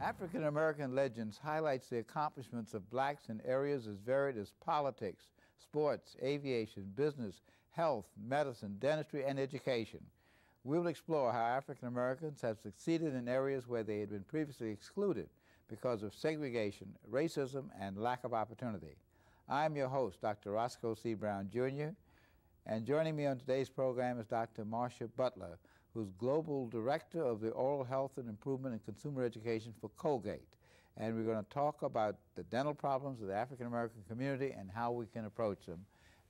African American Legends highlights the accomplishments of blacks in areas as varied as politics, sports, aviation, business, health, medicine, dentistry, and education. We will explore how African Americans have succeeded in areas where they had been previously excluded because of segregation, racism, and lack of opportunity. I'm your host, Dr. Roscoe C. Brown, Jr., and joining me on today's program is Dr. Marsha Butler, who's Global Director of the Oral Health and Improvement in Consumer Education for Colgate. And we're going to talk about the dental problems of the African American community and how we can approach them.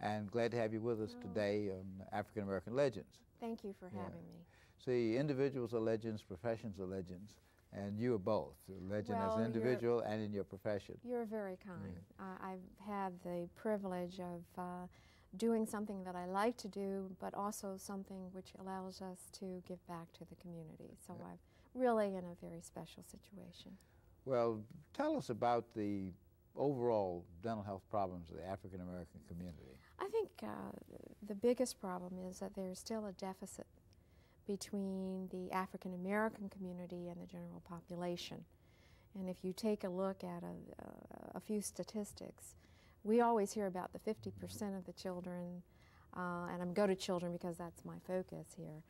And glad to have you with us today on African American Legends. Thank you for having me. See, individuals are legends, professions are legends, and you are both, a legend as an individual and in your profession. You're very kind. I've had the privilege of doing something that I like to do, but also something which allows us to give back to the community. So I'm really in a very special situation. Well, tell us about the overall dental health problems of the African American community. I think the biggest problem is that there's still a deficit between the African American community and the general population. And if you take a look at a few statistics, we always hear about the 50% of the children, and I'm go to children because that's my focus here,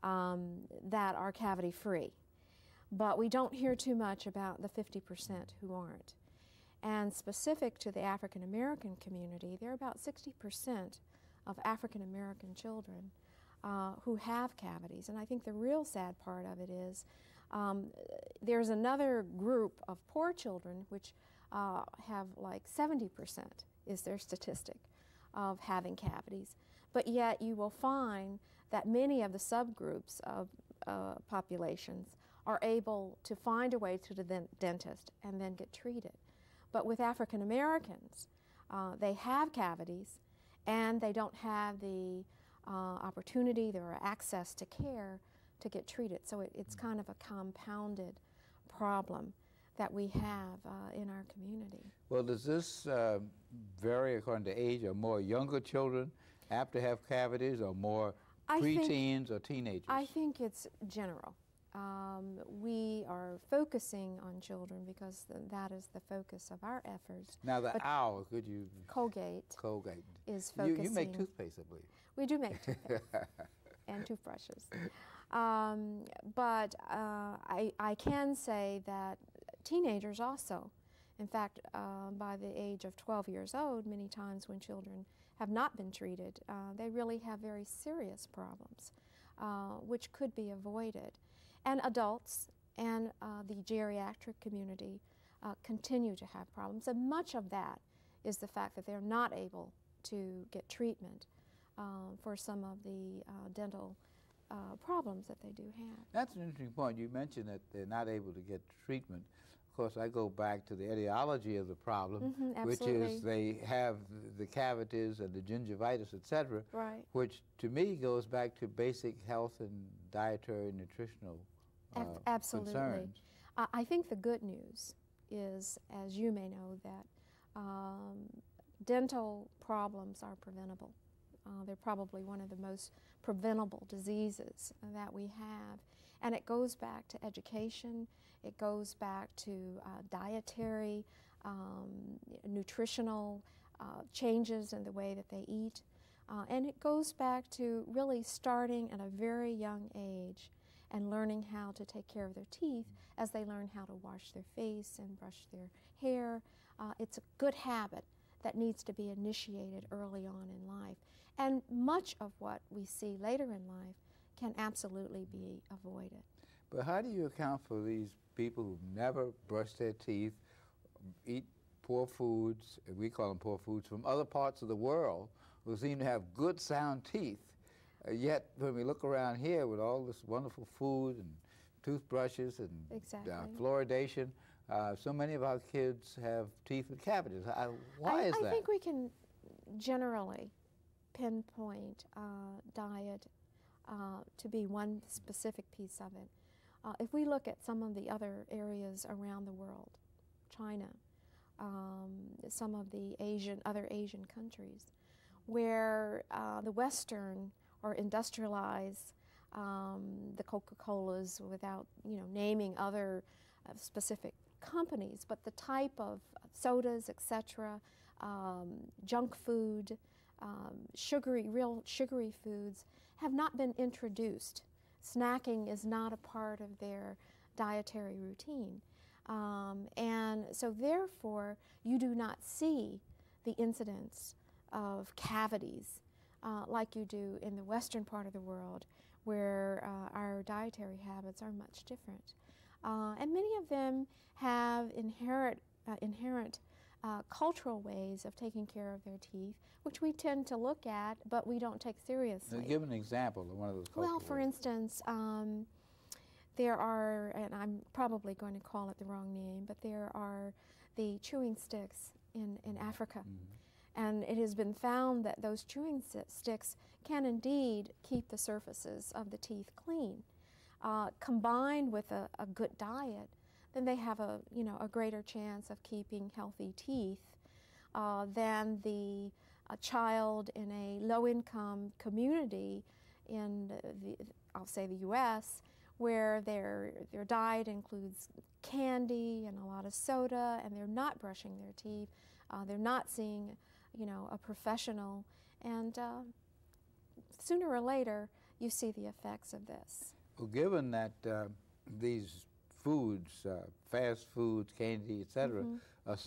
that are cavity free. But we don't hear too much about the 50% who aren't. And specific to the African American community, there are about 60% of African American children who have cavities. And I think the real sad part of it is there's another group of poor children which have like 70% is their statistic of having cavities. But yet you will find that many of the subgroups of populations are able to find a way to the dentist and then get treated. But with African Americans, they have cavities and they don't have the opportunity or access to care to get treated. So it's kind of a compounded problem that we have in our community. Well, does this vary according to age? Are more younger children apt to have cavities, or more preteens or teenagers? I think it's general. We are focusing on children because that is the focus of our efforts. Now the owl, could you? Colgate is focusing. You make toothpaste, I believe. We do make toothpaste and toothbrushes. But I can say that teenagers also, in fact, by the age of 12 years old, many times when children have not been treated, they really have very serious problems, which could be avoided. And adults and the geriatric community continue to have problems. And much of that is the fact that they're not able to get treatment for some of the dental problems that they do have. That's an interesting point. You mentioned that they're not able to get treatment. Of course, I go back to the etiology of the problem, which is they have the cavities and the gingivitis, etc., which to me goes back to basic health and dietary and nutritional concerns. I think the good news is, as you may know, that dental problems are preventable. They're probably one of the most preventable diseases that we have. And it goes back to education, it goes back to dietary, nutritional changes in the way that they eat. And it goes back to really starting at a very young age and learning how to take care of their teeth as they learn how to wash their face and brush their hair. It's a good habit that needs to be initiated early on in life. And much of what we see later in life can absolutely be avoided. But how do you account for these people who never brush their teeth, eat poor foods, we call them poor foods, from other parts of the world, who seem to have good sound teeth, yet when we look around here with all this wonderful food and toothbrushes and fluoridation, so many of our kids have teeth with cavities. Why is that? I think we can generally pinpoint diet to be one specific piece of it. If we look at some of the other areas around the world, China, some of the other Asian countries, where the Western or industrialized the Coca-Colas, without naming other specific companies, but the type of sodas, etc., junk food, real sugary foods have not been introduced. Snacking is not a part of their dietary routine. And so therefore, you do not see the incidence of cavities like you do in the western part of the world, where our dietary habits are much different. And many of them have inherent cultural ways of taking care of their teeth, which we tend to look at, but we don't take seriously. Now, give an example of one of those cultural Well, for ways. instance, there are, and I'm probably going to call it the wrong name, but there are the chewing sticks in Africa. Mm-hmm. And it has been found that those chewing sticks can indeed keep the surfaces of the teeth clean. Combined with a good diet, then they have a greater chance of keeping healthy teeth than the child in a low-income community in I'll say the U.S., where their diet includes candy and a lot of soda, and they're not brushing their teeth, they're not seeing a professional, and sooner or later you see the effects of this. Well, given that these foods, fast foods, candy, etc., mm-hmm. are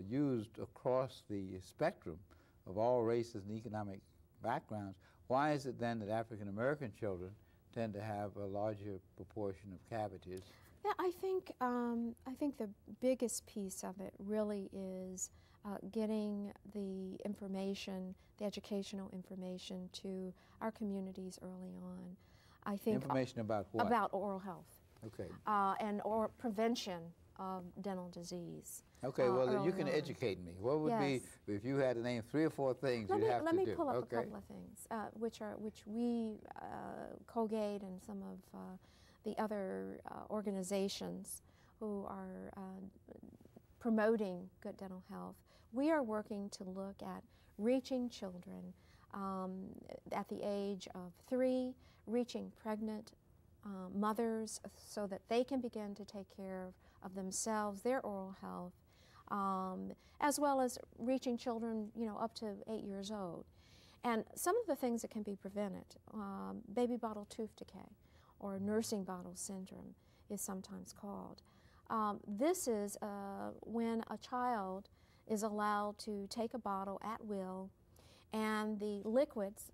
used across the spectrum of all races and economic backgrounds, why is it then that African American children tend to have a larger proportion of cavities? Yeah, I think the biggest piece of it really is getting the information, the educational information, to our communities early on. I think information about what? About oral health. Okay. Or prevention of dental disease. Okay, well, you can educate me. What would be, if you had to name 3 or 4 things you'd have to do? Let me pull up a couple of things, which we, Colgate and some of the other organizations who are promoting good dental health, we are working to look at reaching children at the age of 3, reaching pregnant mothers so that they can begin to take care of themselves, their oral health, as well as reaching children, up to 8 years old. And some of the things that can be prevented, baby bottle tooth decay, or nursing bottle syndrome is sometimes called. This is when a child is allowed to take a bottle at will, and the liquids,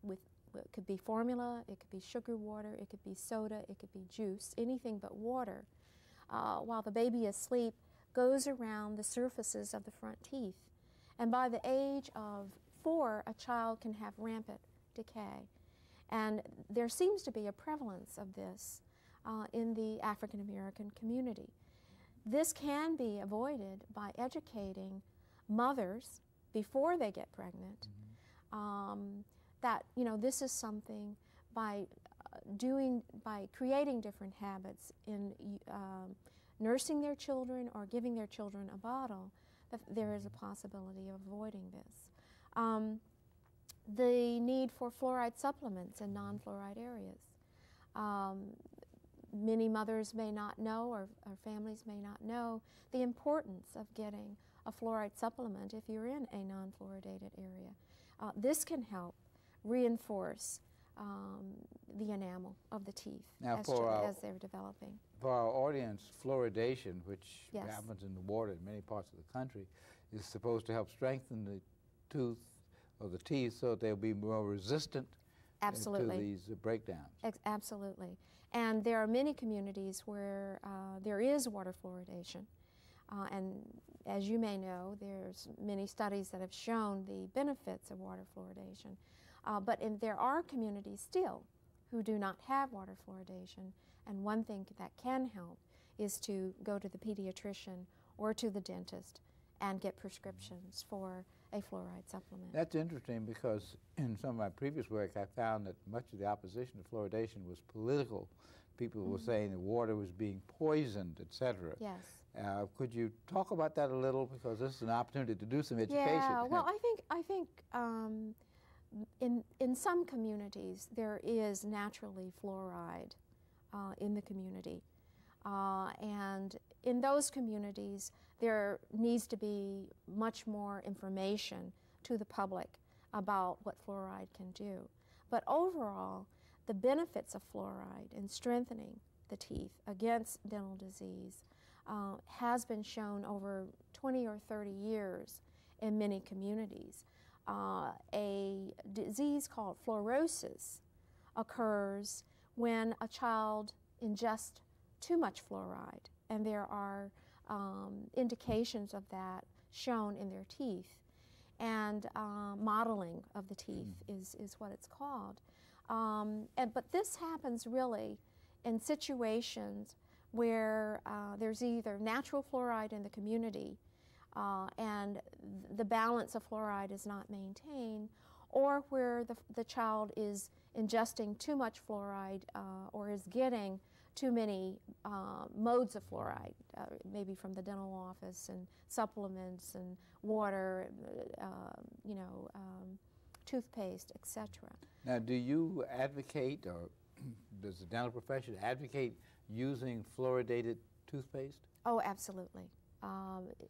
it could be formula, it could be sugar water, it could be soda, it could be juice, anything but water, while the baby is asleep, goes around the surfaces of the front teeth. And by the age of 4, a child can have rampant decay. And there seems to be a prevalence of this in the African American community. This can be avoided by educating mothers before they get pregnant, that this is something by creating different habits in nursing their children or giving their children a bottle, that there is a possibility of avoiding this. The need for fluoride supplements in non-fluoride areas. Many mothers may not know, or families may not know, the importance of getting a fluoride supplement if you're in a non-fluoridated area. This can help reinforce the enamel of the teeth as they're developing. For our audience, fluoridation, which happens in the water in many parts of the country, is supposed to help strengthen the tooth or the teeth so that they'll be more resistant to these breakdowns. Absolutely. And there are many communities where there is water fluoridation. And as you may know, there's many studies that have shown the benefits of water fluoridation. But there are communities still who do not have water fluoridation, and one thing that can help is to go to the pediatrician or to the dentist and get prescriptions for a fluoride supplement. That's interesting, because in some of my previous work I found that much of the opposition to fluoridation was political. People were saying the water was being poisoned, etc. Yes. Could you talk about that a little, because this is an opportunity to do some education? Yeah, well, I think in some communities there is naturally fluoride in the community. And in those communities, there needs to be much more information to the public about what fluoride can do. But overall, the benefits of fluoride in strengthening the teeth against dental disease has been shown over 20 or 30 years in many communities. A disease called fluorosis occurs when a child ingests too much fluoride, and there are indications of that shown in their teeth. And modeling of the teeth is what it's called. But this happens really in situations where there's either natural fluoride in the community and the balance of fluoride is not maintained, or where the child is ingesting too much fluoride or is getting too many modes of fluoride, maybe from the dental office and supplements and water, toothpaste, etc. Now, do you advocate, or does the dental profession advocate using fluoridated toothpaste? Oh, absolutely.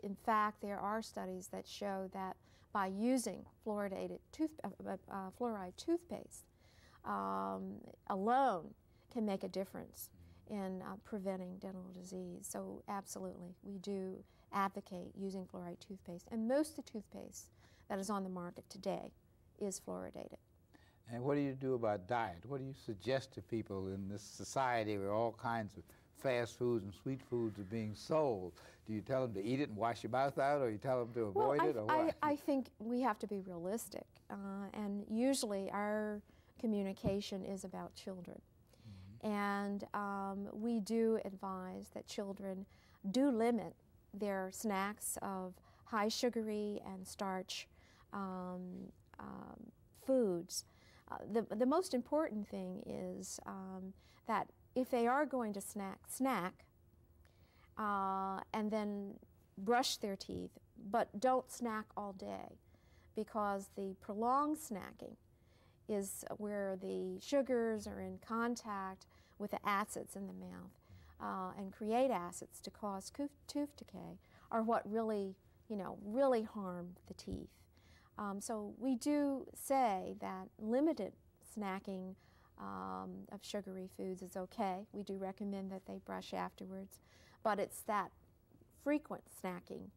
In fact, there are studies that show that by using fluoride toothpaste alone can make a difference in preventing dental disease. So absolutely, we do advocate using fluoride toothpaste. And most of the toothpaste that is on the market today is fluoridated. And what do you do about diet? What do you suggest to people in this society where all kinds of fast foods and sweet foods are being sold? Do you tell them to eat it and wash your mouth out, or you tell them to avoid it, or what? I think we have to be realistic, and usually our communication is about children. And we do advise that children do limit their snacks of high sugary and starch foods. The most important thing is that if they are going to snack and then brush their teeth, but don't snack all day, because the prolonged snacking is where the sugars are in contact with the acids in the mouth and create acids to cause tooth decay, are what really, really harm the teeth. So we do say that limited snacking of sugary foods is okay. We do recommend that they brush afterwards, but it's that frequent snacking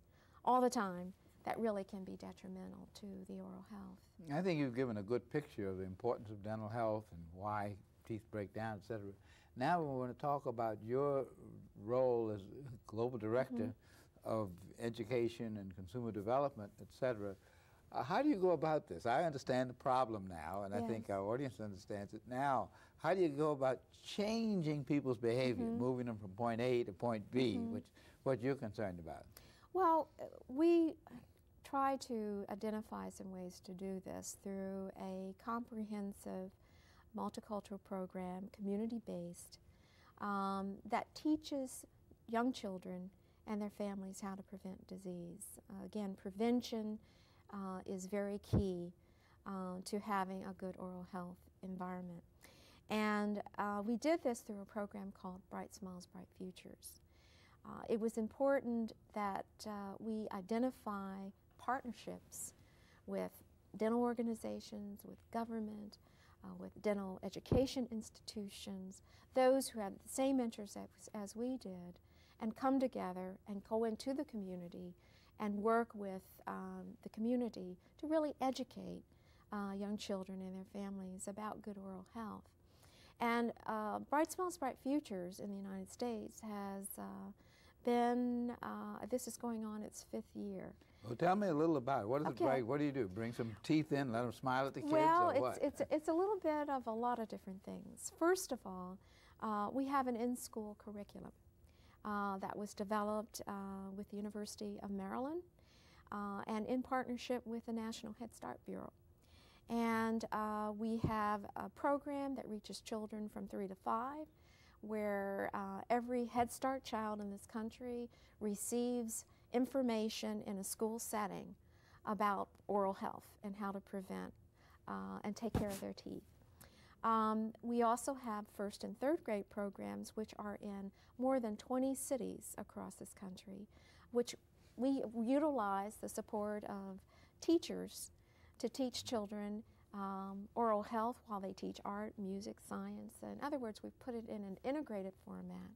all the time that really can be detrimental to the oral health. I think you've given a good picture of the importance of dental health and why teeth break down, etc. Now we want to talk about your role as Global Director of Education and Consumer Development, etc. How do you go about this? I understand the problem now, and I think our audience understands it now. How do you go about changing people's behavior, moving them from point A to point B, which what you're concerned about? Well, we try to identify some ways to do this through a comprehensive multicultural program, community-based, that teaches young children and their families how to prevent disease. Again, prevention is very key to having a good oral health environment. And we did this through a program called Bright Smiles, Bright Futures. It was important that we identify partnerships with dental organizations, with government, with dental education institutions, those who had the same interests as we did, and come together and go into the community and work with the community to really educate young children and their families about good oral health. And Bright Smiles, Bright Futures in the United States has been, this is going on its 5th year. Well, tell me a little about it. What is it, Bright? What do you do? Bring some teeth in, let them smile at the kids, well, or what? it's a little bit of a lot of different things. First of all, we have an in-school curriculum that was developed with the University of Maryland and in partnership with the National Head Start Bureau. And we have a program that reaches children from 3 to 5, where every Head Start child in this country receives information in a school setting about oral health and how to prevent and take care of their teeth. We also have first and third grade programs which are in more than 20 cities across this country, which we utilize the support of teachers to teach children oral health while they teach art, music, science. In other words, we've put it in an integrated format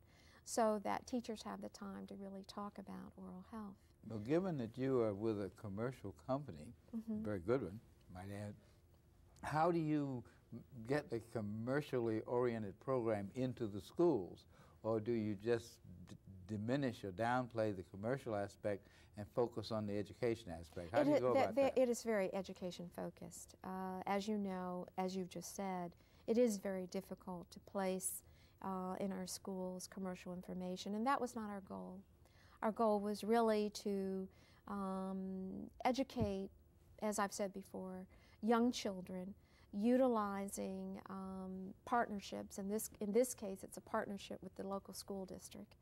so that teachers have the time to really talk about oral health. Well, given that you are with a commercial company, a very good one, might add, how do you get a commercially oriented program into the schools? Or do you just diminish or downplay the commercial aspect and focus on the education aspect? How do you go about that? It is very education focused. As you know, as you've just said, it is very difficult to place in our schools commercial information, and that was not our goal. Our goal was really to educate, as I've said before, young children utilizing partnerships. In this case, it's a partnership with the local school district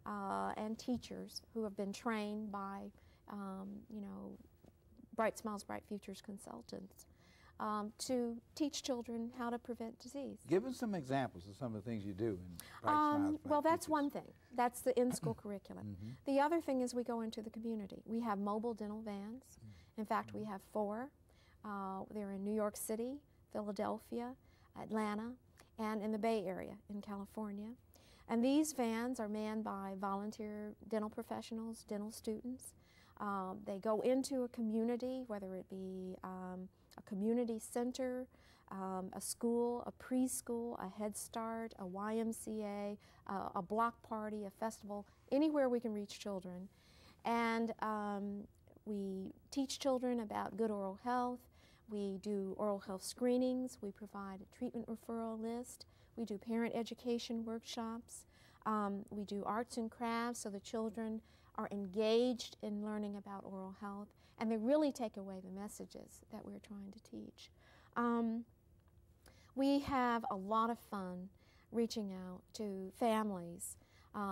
and teachers who have been trained by, you know, Bright Smiles, Bright Futures consultants to teach children how to prevent disease. Give us some examples of some of the things you do in Bright Smiles, Bright Well, that's Futures. one thing. That's the in-school curriculum. The other thing is we go into the community. We have mobile dental vans. In fact, we have 4. They're in New York City, Philadelphia, Atlanta, and in the Bay Area in California. And these vans are manned by volunteer dental professionals, dental students. They go into a community, whether it be a community center, a school, a preschool, a Head Start, a YMCA, a block party, a festival, anywhere we can reach children. And we teach children about good oral health. We do oral health screenings. We provide a treatment referral list. We do parent education workshops. We do arts and crafts so the children are engaged in learning about oral health, and they really take away the messages that we're trying to teach. We have a lot of fun reaching out to families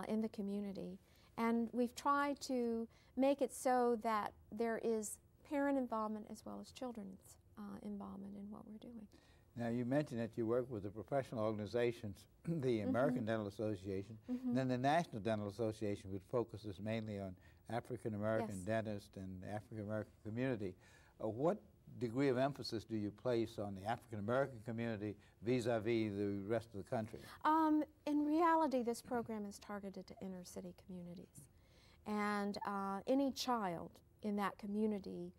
in the community, and we've tried to make it so that there is parent involvement as well as children's involvement in what we're doing. Now, you mentioned that you work with the professional organizations, the American Dental Association, and then the National Dental Association, which focuses mainly on African-American dentists and the African-American community. What degree of emphasis do you place on the African-American community vis-a-vis the rest of the country? In reality, this program is targeted to inner-city communities. And any child in that community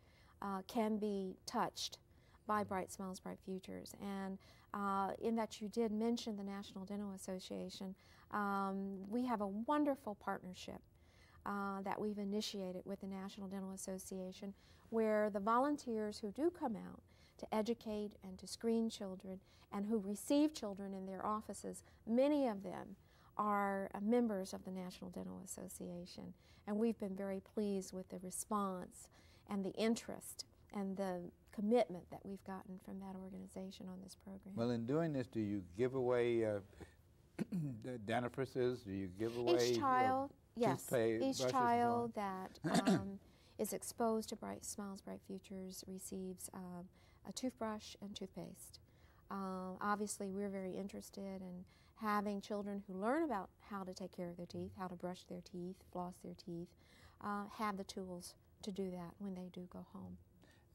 can be touched by Bright Smiles, Bright Futures. And in that you did mention the National Dental Association, we have a wonderful partnership that we've initiated with the National Dental Association, where the volunteers who do come out to educate and to screen children and who receive children in their offices, many of them are members of the National Dental Association. And we've been very pleased with the response and the interest and the commitment that we've gotten from that organization on this program. Well, in doing this, do you give away dentifrices? Do you give away each child, yes, toothpaste, each brushes, child that is exposed to Bright Smiles, Bright Futures receives a toothbrush and toothpaste. Obviously, we're very interested in having children who learn about how to take care of their teeth, how to brush their teeth, floss their teeth, have the tools to do that when they do go home.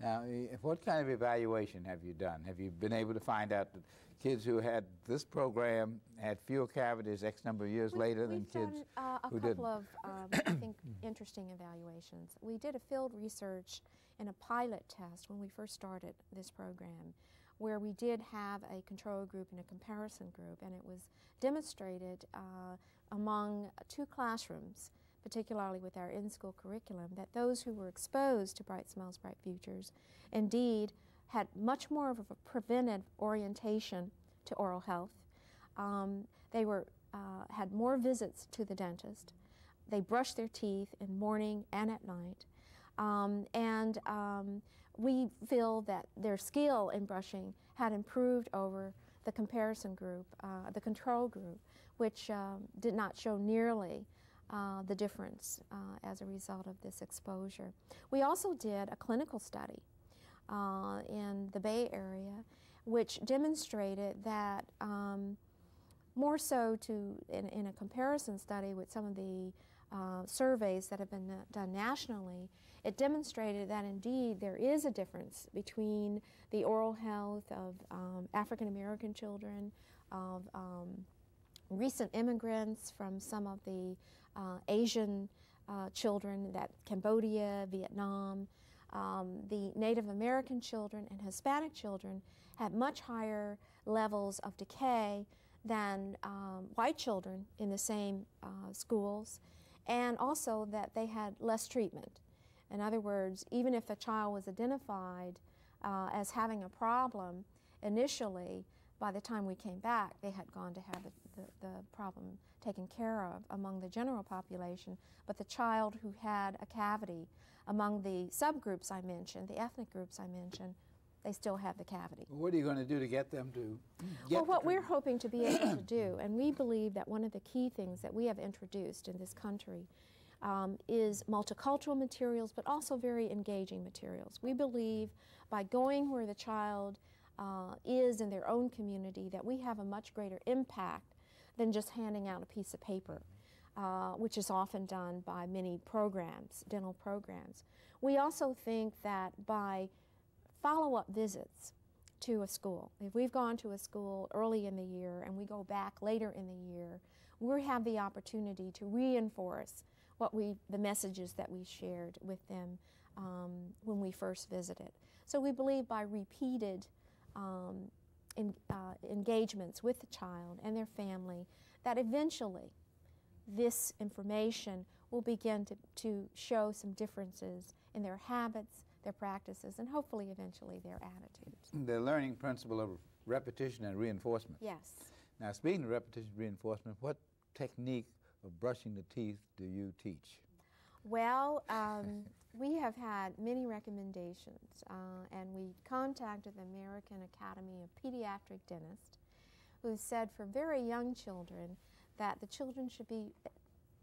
Now, what kind of evaluation have you done? Have you been able to find out that kids who had this program had fewer cavities X number of years later than kids who didn't? A couple of, I think, interesting evaluations. We did a field research and a pilot test when we first started this program, where we did have a control group and a comparison group, and it was demonstrated among 2 classrooms, particularly with our in-school curriculum, that those who were exposed to Bright Smiles, Bright Futures indeed had much more of a preventive orientation to oral health. They had more visits to the dentist. They brushed their teeth in morning and at night. We feel that their skill in brushing had improved over the comparison group, the control group, which did not show nearly the difference as a result of this exposure. We also did a clinical study in the Bay Area which demonstrated that more so in a comparison study with some of the surveys that have been done nationally, it demonstrated that indeed there is a difference between the oral health of African American children, of recent immigrants from some of the Asian children, that Cambodia, Vietnam, the Native American children and Hispanic children had much higher levels of decay than white children in the same schools, and also that they had less treatment. In other words, even if the child was identified as having a problem initially, by the time we came back, they had gone to have the problem taken care of among the general population. But the child who had a cavity, among the subgroups I mentioned, the ethnic groups I mentioned, they still have the cavity. What are you going to do to get them to get Well, what we're hoping to be able to do, and we believe that one of the key things that we have introduced in this country is multicultural materials, but also very engaging materials. We believe by going where the child is in their own community that we have a much greater impact than just handing out a piece of paper, which is often done by many programs, dental programs. We also think that by follow-up visits to a school, if we've gone to a school early in the year and we go back later in the year, we have the opportunity to reinforce the messages that we shared with them when we first visited. So we believe by repeated engagements with the child and their family that eventually this information will begin to show some differences in their habits, their practices, and hopefully eventually their attitudes. The learning principle of repetition and reinforcement. Yes. Now, speaking of repetition and reinforcement, what technique of brushing the teeth do you teach? Well, we have had many recommendations, and we contacted the American Academy of Pediatric Dentists, who said for very young children that the children should be,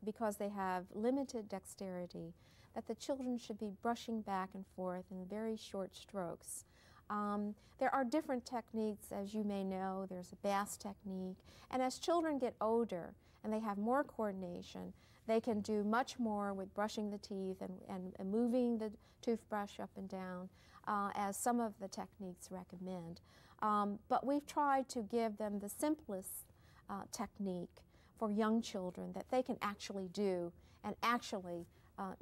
because they have limited dexterity, that the children should be brushing back and forth in very short strokes. There are different techniques, as you may know. There's a Bass technique, and as children get older and they have more coordination, they can do much more with brushing the teeth and moving the toothbrush up and down, as some of the techniques recommend. But we've tried to give them the simplest technique for young children that they can actually do and actually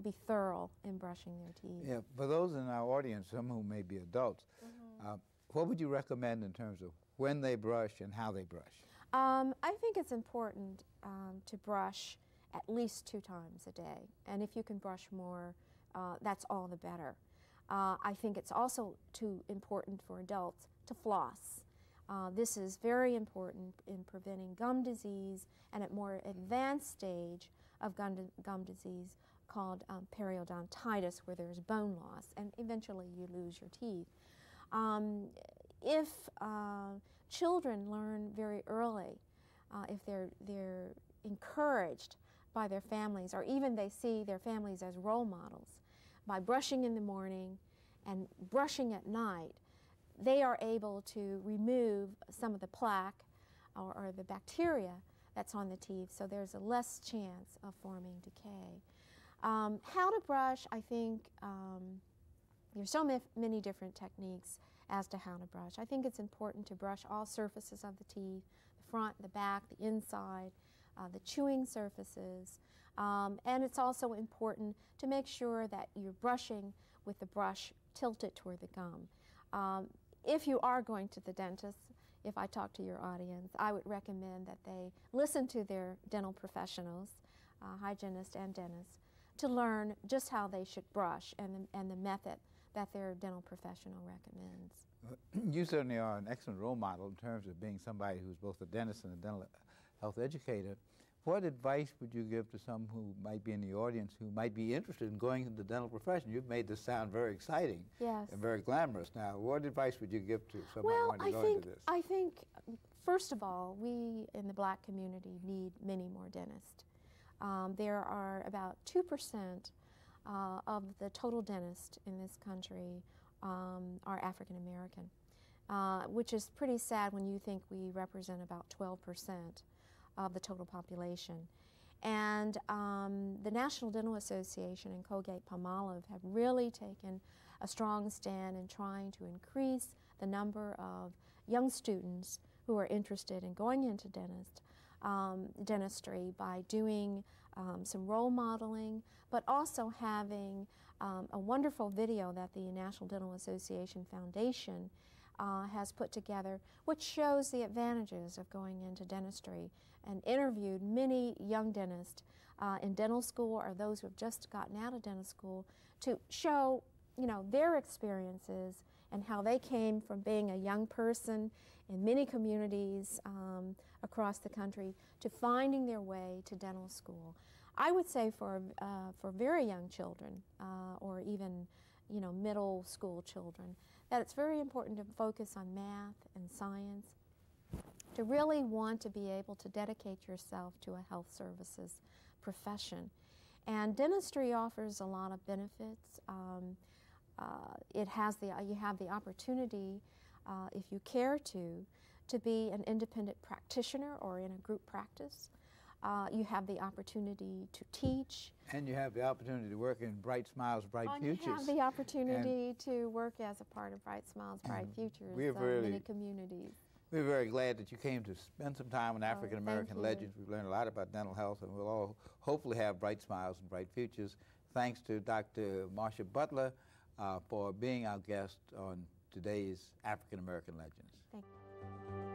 be thorough in brushing their teeth. Yeah, for those in our audience, some who may be adults, what would you recommend in terms of when they brush and how they brush? I think it's important to brush at least 2 times a day, and if you can brush more, that's all the better. I think it's also too important for adults to floss. This is very important in preventing gum disease and at more advanced stage of gum disease called periodontitis, where there's bone loss and eventually you lose your teeth. If children learn very early, if they're encouraged by their families, or even they see their families as role models, by brushing in the morning and brushing at night, they are able to remove some of the plaque or the bacteria that's on the teeth, so there's a less chance of forming decay. How to brush, I think there's so many different techniques as to how to brush. I think it's important to brush all surfaces of the teeth, the front, the back, the inside, the chewing surfaces, and it's also important to make sure that you're brushing with the brush tilted toward the gum. If you are going to the dentist, if I talk to your audience, I would recommend that they listen to their dental professionals, hygienists and dentists, to learn just how they should brush and the method that their dental professional recommends. You certainly are an excellent role model in terms of being somebody who's both a dentist and a dental health educator. What advice would you give to some who might be in the audience who might be interested in going into the dental profession? You've made this sound very exciting and very glamorous. Now, what advice would you give to somebody wanting to go into this? I think, first of all, we in the black community need many more dentists. There are about 2% of the total dentists in this country are African American. which is pretty sad when you think we represent about 12% of the total population. And the National Dental Association and Colgate-Palmolive have really taken a strong stand in trying to increase the number of young students who are interested in going into dentistry by doing some role modeling, but also having a wonderful video that the National Dental Association Foundation has put together, which shows the advantages of going into dentistry, and interviewed many young dentists in dental school or those who have just gotten out of dental school to show, you know, their experiences and how they came from being a young person in many communities across the country to finding their way to dental school. I would say for very young children or even, you know, middle school children, that it's very important to focus on math and science, to really want to be able to dedicate yourself to a health services profession. And dentistry offers a lot of benefits. You have the opportunity, if you care to be an independent practitioner or in a group practice. You have the opportunity to teach. And you have the opportunity to work in Bright Smiles, Bright Futures. You have the opportunity to work as a part of Bright Smiles, Bright Futures in many communities. We're very glad that you came to spend some time on African American legends. We've learned a lot about dental health, and we'll all hopefully have bright smiles and bright futures. Thanks to Dr. Marsha Butler for being our guest on today's African American Legends. Thank you.